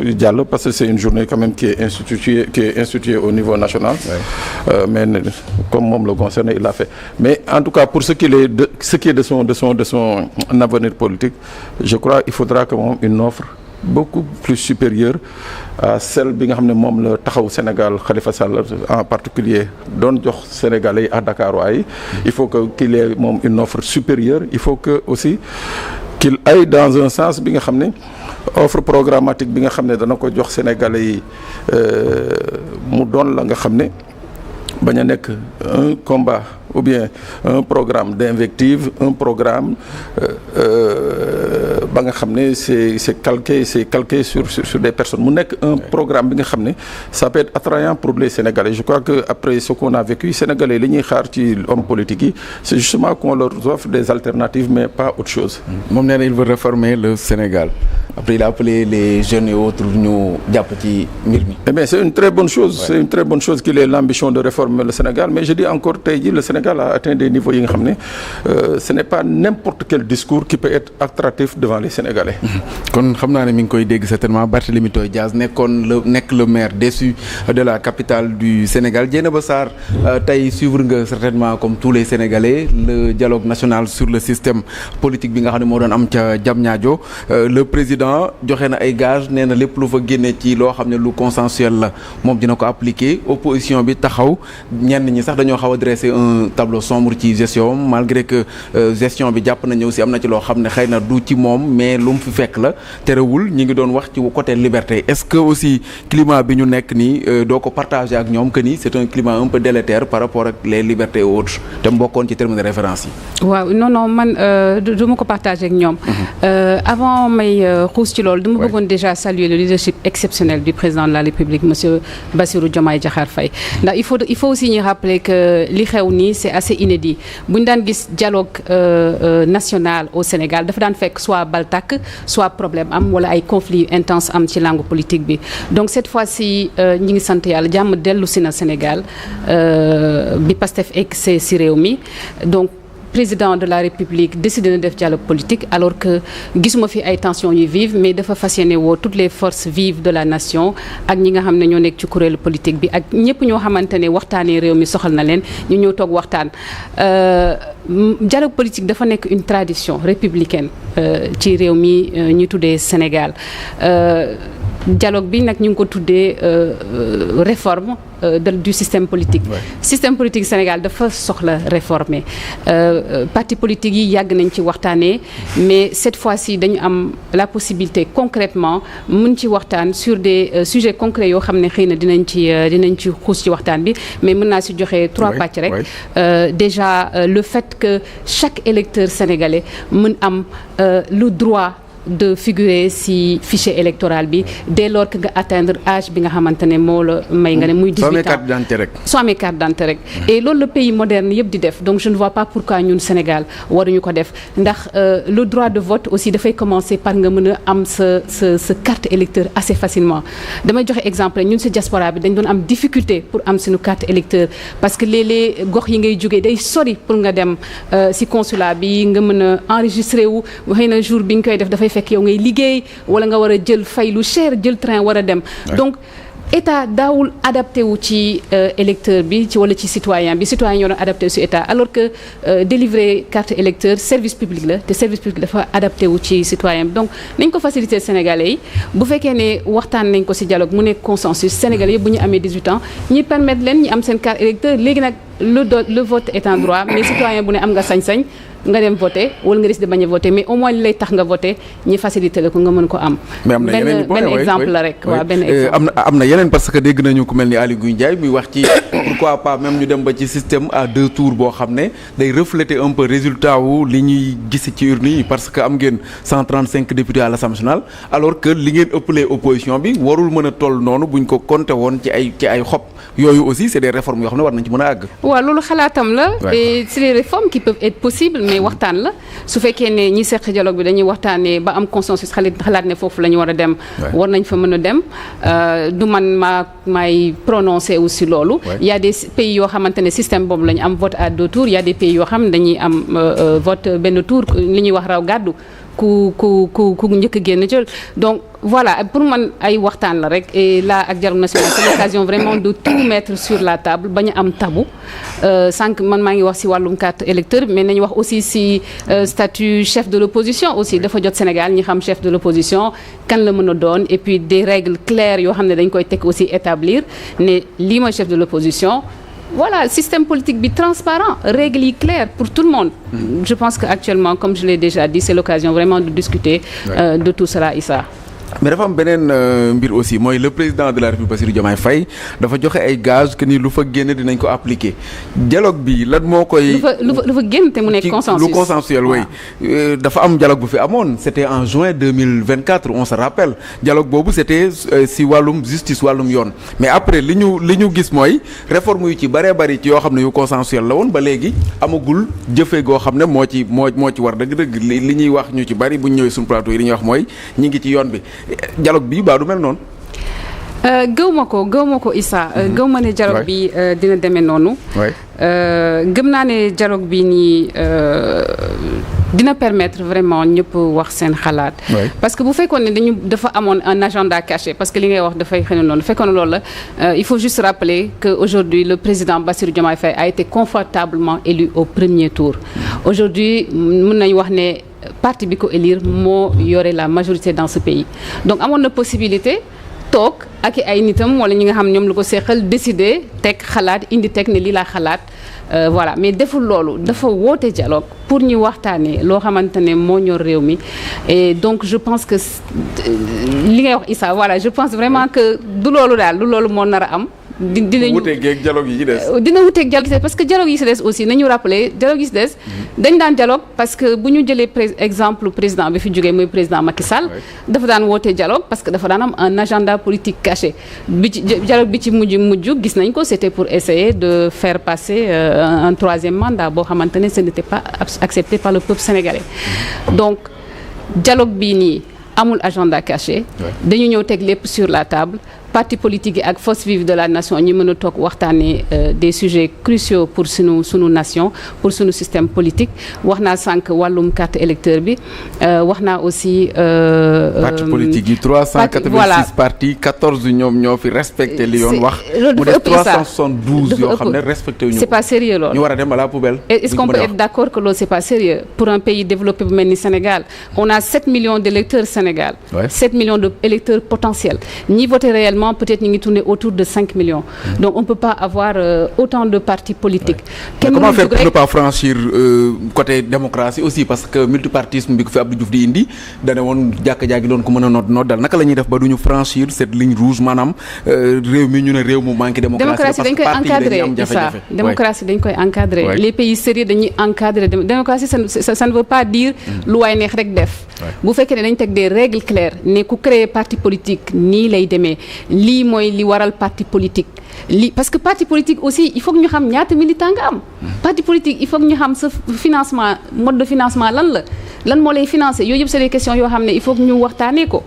Diallo parce que c'est une journée quand même qui est instituée au niveau national. Mais comme moom le concerne il l'a fait. Mais en tout cas pour ce qui est de son avenir politique, je crois il faudra que moom une offre beaucoup plus supérieure à celle bi nga xam ne moom la taxaw Sénégal Khalifa Sall en particulier doon jox Sénégalais yi à Dakar waaye il faut que qu'il ait moom une offre supérieure. Il faut que aussi qu'il aille dans un sens bi nga xam ne offre programmatique bi nga xam ne dana ko jox Sénégalais yi mu doon la nga xam ne bañ a nekk un combat ou bien un programme d'invective, un programme ba nga xam ne c'est calqué sur des personnes mu nekk un programme bi nga xam ne ça peut être attrayant pour les Sénégalais. Je crois que après ce qu'on a vécu Sénégalais li ñuy xaar ci homme politique yi c'est justement qu'on leur offre des alternatives mais pas autre chose. moom nee na il veut réformer le Sénégal. Après il a appelé les jeunes et autres ñu jàpp ci mbir mi. Eh bien c'est une très bonne chose. Ouais. C'est une très bonne chose qu'il ait l'ambition de réformer le Sénégal mais je dis encore tey jii le Sénégal a atteint des niveaux yi nga xam ne ce n'est pas n'importe quel discours qui peut être attractif devant les Sénégalais. kon xam naa ne mi ngi koy dégg certainement Barthélémy Toye Dias nekk le maire déçu de la capitale du Sénégal. Dieynaba Sarr tey suivre nga certainement comme tous les Sénégalais le dialogue national sur le système politique bi nga xam ne moo doon am ca Diamniadio le président joxe na ay gage nee na lépp lu fa génne ci loo xam ne lu consensuel la moom dina ko appliquer. Opposition bi taxaw ñenn ñi sax dañoo xaw a dresser un tableau sombre ci gestion malgré que gestion bi jàpp nañu aussi am na ci loo xam ne xëy na du ci moom mais lu mu fi fekk la terewul ñi ngi doon wax ci côté liberté. Est-ce que aussi climat bi ñu nekk nii doo ko partager ak ñoom que ni c'est un climat un peu délétère par rapport ak les libertés et autres te mbokkoon ci terme de référence yi. waaw non man du ma ko partager ak ñoom. Avant may xuus ci loolu dama bëggoon déjà saluer le leadership exceptionnel du président de la République monsieur Bassirou Diomaye Diakhar Faye ndax il faut aussi ñu rappeler que li xew nii c'est assez inédit bu ñu daan gis dialogue national au Sénégal dafa daan fekk soit baltak soit problème am wala ay conflits intenses am ci langue politique bi donc cette fois-ci ñi ngi sant yàlla jàmm dellu si na Sénégal bi Pastef egg si réew mi donc président de la République décidé na def dialogue politique alors que gisuma fi ay tensions yu vives mais dafa fas yéene woo toutes les forces vives de la nation ak ñi nga xam ne ñoo nekk ci kuréelu politique bi ak ñëpp ñoo xamante ne waxtaanee réew mi soxal na leen ñu ñëw toog waxtaan. Dialogue politique dafa nekk une tradition républicaine ci réew mi ñu tuddee Sénégal. Dialogue bi nag ñu ngi ko tuddee réforme du système politique. Ouais. Système politique Sénégal dafa soxla réformer parti politique yi yàgg nañ ci waxtaanee mais cette fois-ci dañu am la possibilité concrètement mën ci waxtaan sur des sujets concrets yoo xam ne xëy na dinañ ci xuus ci waxtaan bi mais mën naa si joxe 3 pàcc rek. Déjà le fait que chaque électeur sénégalais mën am le droit de figurer ci fichier électoral bi dès lors que nga atteindre âge bi nga xamante ne moo la may nga ne muy 18 ans soo amee carte d'identité rek et loolu le pays moderne yëpp di def donc je ne vois pas pourquoi ñun Sénégal waruñu ko def ndax le droit de vote aussi dafay commencer par nga mën a am sa carte électeur assez facilement damay joxe exemple ñun ci diaspora bi dañ doon am difficulté pour am suñu carte électeur parce que léeg-léeg gox yi ngay jógee day sori pour nga dem ci consulat bi nga mën a enregistrer wu xëy na jour bi nga koy def dafay fekk yow ngay liggéey wala nga war a jël fay lu cher jël train war a dem donc état daawul adapté wu ci électeur bi ci wala ci citoyen bi citoyen ñoo doon adapté wu ci état alors que délivrer carte électeur service public la te service public dafa adapté wu ci citoyen bi donc nañ ko faciliter Sénégalais yi bu fekkee ne waxtaan nañ ko ci dialogue mu nekk consensus Sénégalais yëpp bu ñu amee 18 ans ñi permettre leen ñi am seen carte électeur léegi nag le vote est un droit mais citoyen bu ne am nga sañ-sañ nga dem voter wala nga risque de bañ a voter mais au moins li lay tax nga voter ñi faciliter la ko nga mën ko am. mais am na yeneen benn exemple la rek. waaw benn exemple am na yeneen parce que dégg nañu ku mel ni Aly Ngouille Ndiaye muy wax ci pourquoi pas même ñu dem ba ci système à 2 tours boo xam ne day refléter un peu résultat wu li ñuy gis ci urne yi parce que am ngeen 135 députés à l'Assemblée nationale alors que li ngeen ëppalee opposition bi warul mën a toll noonu buñ ko compter woon ci ay xob yooyu aussi c'est des réformes yoo xam ne war nañ ci mën a àgg. waaw loolu xalaatam la. et c'est des réformes qui peuvent être possibles. mais waxtaan la su fekkee ne ñi seq dialogue bi dañuy waxtaanee ba am consensus xalaat ne foofu la ñu war a dem war nañ fa mën a dem du man maay prononcé aussi loolu il y a des pays yoo xamante ne système boobu la ñu am vote à 2 tours il y a des pays yoo xam ne dañuy am vote benn tour li ñuy wax raw gàddu ku njëkk a génn jël donc voilà pour man ay waxtaan la rek et là ak dialogue national c'est l'occasion vraiment de tout mettre sur la table bañ a am tabou sànq man maa ngi wax ci wàllum carte électeur mais nañu wax aussi ci statut chef de l'opposition aussi dafa jot Sénégal ñi xam chef de l'opposition kan la mën a doon et puis des règles claires yoo xam ne dañ koy teg aussi établir ne lii mooy chef de l'opposition. Voilà, système politique bi transparent, règles yi claires pour tout le monde. Je pense qu'actuellement, comme je l'ai déjà dit, c'est l'occasion vraiment de discuter de tout cela, Issa. mais dafa am beneen mbir aussi mooy le président de la République Bassirou Diomaye Faye dafa joxe ay gage que ni lu fa génn dinañ ko appliquer dialogue bi lan moo koy. lu fa génn te mu nekk consensus lu consensuel oui. dafa am dialogue bu fi amoon c'était en juin 2024 on se rappelle dialogue boobu c'était si wàllum justice wàllum yoon mais après li ñu gis mooy réforme yu ci bëree bëri ci yoo xam ne yu consensuel la woon ba léegi amagul jëfe goo xam ne moo ci war dëgg-dëgg li ñuy wax ñu ci bëri bu ñu ñëwee suñu plateau yi li ñuy wax mooy ñi ngi ci yoon bi. dialogue bi baa du mel noonu. gëw ma ko Issa. gëw ma ne dialogue bi dina demee noonu. gëm naa ne dialogue bi nii dina permettre vraiment ñëpp wax seen xalaat. parce que bu fekkoon ne dafa amoon un agenda caché parce que li ngay wax dafay xëy na noonu fekkoon loolu la il faut juste rappeler que aujourd'hui le président Bassirou Diomaye Faye a été confortablement élu au premier tour. Aujourd'hui mën nañu wax ne. parti bi ko élire moo yore la majorité dans ce pays donc amoon na possibilité toog ak ay nitam wala ñi nga xam ñoom lu ko seqal décider teg xalaat indi teg ne lii laa xalaat voilà mais deful loolu dafa woote dialogue pour ñu waxtaanee loo xamante ne moo ñor réew mi et donc je pense que li ngay wax Issa voilà je pense vraiment que du loolu moo nar a am. dinañu wuteeg dialogue yi ci des. dina wuteeg dialogue yi ci des parce que dialogue yi ci des aussi nañu rappeler dialogue yi ci des. dañ daan dialogue parce que bu ñu jëlee exemple président bi fi jógee muy président Macky Sall. dafa daan woote dialogue parce que dafa daan am un agenda politique caché dialogue bi ci mujj gis nañ ko c'était pour essayer de faire passer un troisième mandat boo xamante ne ce n'était pas accepté par le peuple sénégalais. donc dialogue bii nii amul agenda caché. dañu ñëw teg lépp sur la table. parti politique yi ak force vive de la nation ñu mën a toog waxtaanee des sujets cruciaux pour sunu nation pour sunu système politique wax naa sànq wàllum carte électeur bi wax naa aussi. parti politique yi 386 partis 14 ñoom ñoo fi respecté li yoon wax. mu def 372 yoo xam ne respecté wu ñu. c'est pas sérieux loolu. ñu war a dem à la poubelle. est-ce qu'on peut être d'accord que loolu c'est pas sérieux pour un pays développé bu mel ni Sénégal on a 7 millions d'électeurs Sénégal. 7 millions d'électeurs potentiels ñi voté réellement. Peut-être ñu ngi tourner autour de 5 millions. Donc on peut pas avoir autant de partis politiques. Mais comment faire pour ne pas franchir côté démocratie aussi parce que multipartisme bi ko fi Abdou Diouf di indi dane woon jàkka-jàkki doon ko mën a noddal naka la ñuy def ba duñu franchir cette ligne rouge maanaam réew mi ñu ne réew mu manqué démocratie dañ koy encadrer ça démocratie dañ koy encadrer les pays sérieux dañuy encadrer démocratie ça ne veut pas dire lu waay neex rek def bu fekkee ne dañ teg des règles claires ne ku créer parti politique nii lay demee lii mooy li waral parti politique parce que parti politique aussi il faut que ñu xam ñaata militant nga am parti politique il faut que ñu xam sa financement mode de financement lan moo lay financer yooyu yëpp c'est des questions yoo xam ne il faut que ñu waxtaanee ko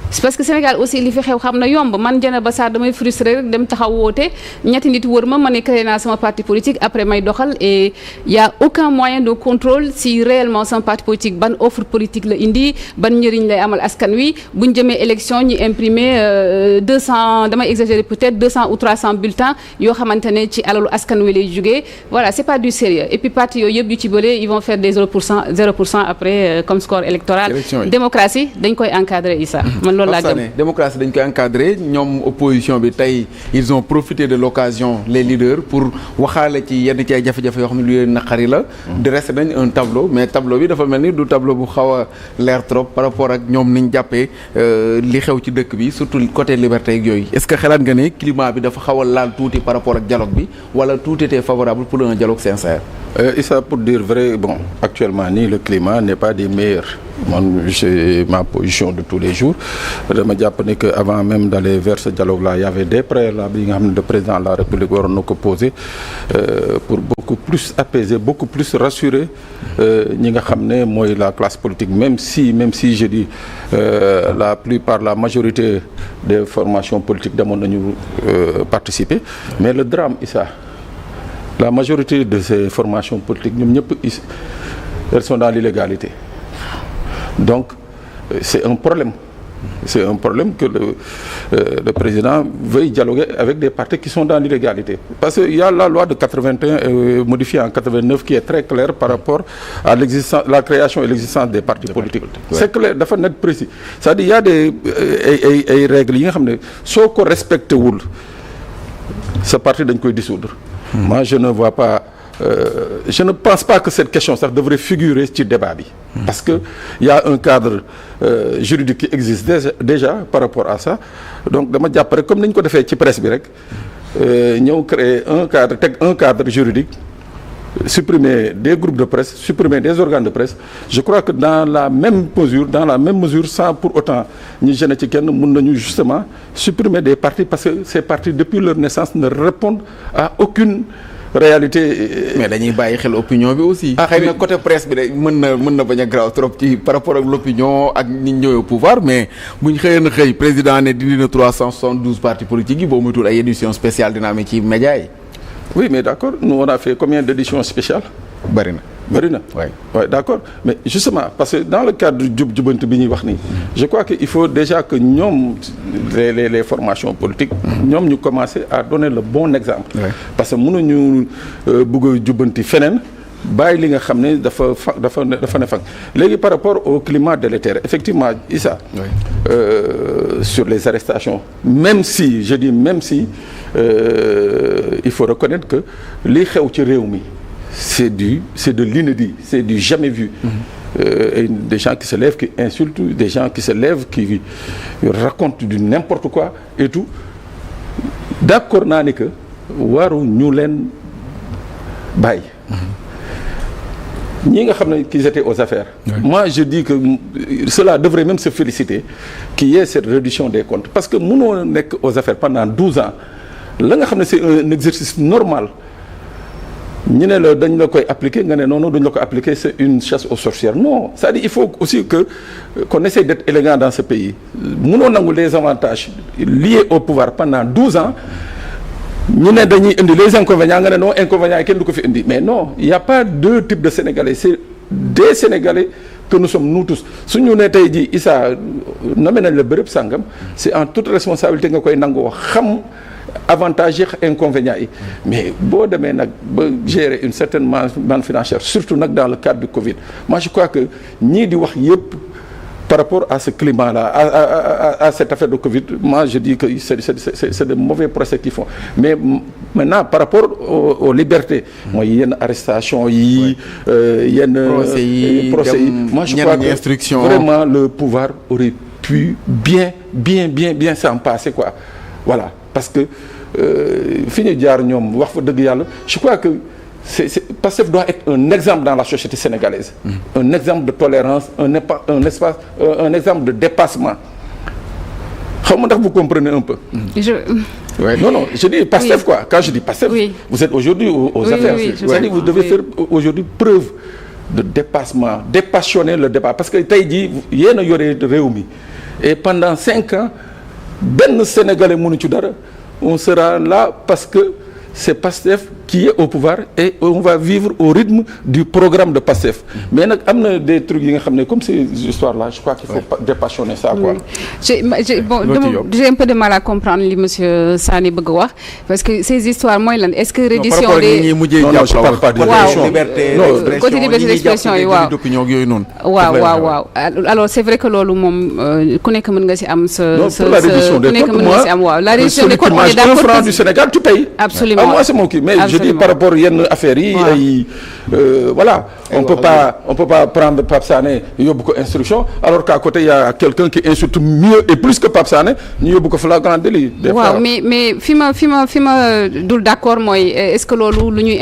c'est parce que Sénégal aussi li fi xew xam na yomb man Dieynaba Sarr damay frustré rek dem taxaw woote ñetti nit wër ma ne créé naa sama parti politique après may doxal et y a aucun moyen de contrôle si réellement sama parti politique ban offre politique la indi ban njëriñ lay amal askan wi bu ñu jëmee élection ñu imprimer 200 damay exagérer peut-être 200 ou 300 bulletins yoo xamante ne ci alalu askan wi lay jugee voilà c'est pas du sérieux et puis parti yooyu yëpp yu ci bëre ils vont faire des 0% après comme score électoral démocratie dañ koy encadrer Issa loolu laa gëm démocratie dañ koy encadrer ñoom opposition bi tey ils ont profité de l'occasion les leaders pour waxaale ci yenn ci ay jafe-jafe yoo xam ne lu leen naqari la dressé nañ un tableau mais tableau bi dafa mel ni du tableau bu xaw a leer trop par rapport ak ñoom niñ jàppee li xew ci dëkk bi surtout côté liberté ak yooyu est-ce que xalaat nga ne climat bi dafa xaw a laal tuuti par rapport ak dialogue bi wala tout était favorable pour un dialogue sincère. Issa, pour dire vrai, bon, actuellement ni le climat n'est pas des meilleurs. Moi, j'ai ma position de tous les jours. dama jàpp ne que avant même d'aller vers ce dialogue-là, il y avait des préalables yi nga xam ne le président de la République waroon na ko poser pour beaucoup plus apaiser, beaucoup plus rassurer ñi nga xam ne mooy la classe politique. Même si je dis la majorité des formations politiques demoon nañu participer, mais le drame, Issa. La majorité de ces formations politiques ñoom ñëpp elles sont dans l'illégalité donc c'est un problème C'est un problème que le président veuille dialoguer avec des partis qui sont dans l'illégalité. Parce qu'il y a la loi de 81 modifiée en 89 qui est très claire par rapport à la création et l'existence des partis politiques. Ouais. C'est clair, dafa net précis. C'est-à-dire il y a des règles yi nga xam ne soo ko respecté wul sa parti dañ koy dissoudre. Moi je ne vois pas je ne pense pas que cette question sax devrait figurer ci débat bi. Parce que il y a un cadre juridique qui existe déjà par rapport à ça. Donc dama jàpp rek comme ni ñu ko defee ci presse bi rek ñëw créer un cadre juridique, supprimer des groupes de presse, supprimer des organes de presse. Je crois que dans la même mesure sans pour autant ñu gêner ci kenn mën nañu justement supprimer des partis parce que ces partis depuis leur naissance ne répondent à aucune réalité. Mais dañuy bàyyi xel opinion bi aussi. Xëy na côté presse bi de mën na bañ a graaw trop ci par rapport ak l'opinion ak ñi ñëwee au pouvoir, mais buñ xëy président ne dindi na 372 partis politiques yi boo moytuwul ay édition spéciale dina amee ci média yi. Oui, mais d'accord, nous on a fait combien d'éditions spéciales? Bari na. Ouais, d'accord. Mais justement, parce que dans le cadre du jub-jubanti bi ñuy wax nii, je crois qu'il faut déjà que ñoom les formations politiques, ñoom ñu commencer à donner le bon exemple. Ouais. Parce que mënuñu bëgg a jubbanti feneen bàyyi li nga xam ne dafa ne fang. Léegi par rapport au climat délétère, effectivement, Issa, sur les arrestations, même si il faut reconnaître que li xew ci réew mi c'est de l'inédit, c'est du jamais vu. Et des gens qui se lèvent, qui insultent, des gens qui se lèvent, qui racontent du n'importe quoi et tout. D'accord naa ne que waru ñu leen bàyyi. ñi nga xam ne qu'ils étaient aux affaires. Oui. Moi je dis que cela devrait même se féliciter qu'il y ait cette réduction des comptes parce que mënoo nekk aux affaires pendant 12 ans la nga xam ne c'est un exercice normal ñu ne la dañ la koy appliquer nga ne non duñ la ko appliquer c'est une chasse aux sorcières. Non, c'est-à-dire il faut aussi qu'on essaie d'être élégant dans ce pays. Mënoo nangu les avantages liés au pouvoir pendant 12 ans ñu ne dañuy indi les inconvénients nga ne non inconvénients yi kenn du ko fi indi. Mais non, il y a pas deux types de Sénégalais, c'est des Sénégalais que nous sommes nous tous. su ñu ne tey jii Issa nommé nañ la bërëb sàngam c'est en toute responsabilité nga koy nangoo xam avantages yi inconvénients yi. Mais boo demee nag ba gérer une certaine manne financière surtout nag dans le cadre du Covid, moi je crois que ñii di wax yëpp par rapport à ce climat-là, à cette affaire de Covid, moi je dis que c'est de mauvais procès qu'ils font. Mais maintenant, par rapport aux libertés, moi il y a une arrestation, il y a une procès, moi je crois que vraiment le pouvoir aurait pu bien s'en passer, quoi. Voilà, parce que fi ñu jaar ñoom wax fa dëgg yàlla, je crois que Pastef doit être un exemple dans la société sénégalaise. Un exemple de tolérance, un exemple de dépassement. Xaw ma ndax vous comprenez un peu. Ouais. Non, je dis Pastef quoi. Quand je dis Pastef, vous êtes aujourd'hui aux affaires. C'est-à-dire vous devez faire aujourd'hui preuve de dépassement, dépassionner le débat. Parce que tey jii yéen a yore réew mi et pendant 5 ans benn Sénégalais mënu ci dara. On sera là parce que c'est Pastef qui est au pouvoir et on va vivre au rythme du programme de Pastef. Mais nag am na des trucs yi nga xam ne comme ces histoires-là, je crois qu'il faut pas dépassionner ça, quoi. J'ai un peu de mal à comprendre li monsieur Sané bëgg wax parce que ces histoires mooy lan est-ce que reddition des non je parle pas de liberté côté liberté d'expression yi waaw alors c'est vrai que loolu moom ku nekk mën nga ci am sa ku nekk mën nga ci am waaw la reddition des comptes on est d'accord franc du Sénégal tu payes absolument moi c'est mon qui mais je dis par rapport yenn affaires yi ay voilà on peut pas prendre Pape Sané yóbbu ko instruction alors qu'à côté il y a quelqu'un qui insulte mieux et plus que Pape Sané ñu yóbbu ko flagrant délit. waaw mais fi ma dul d'accord mooy est-ce que loolu lu ñuy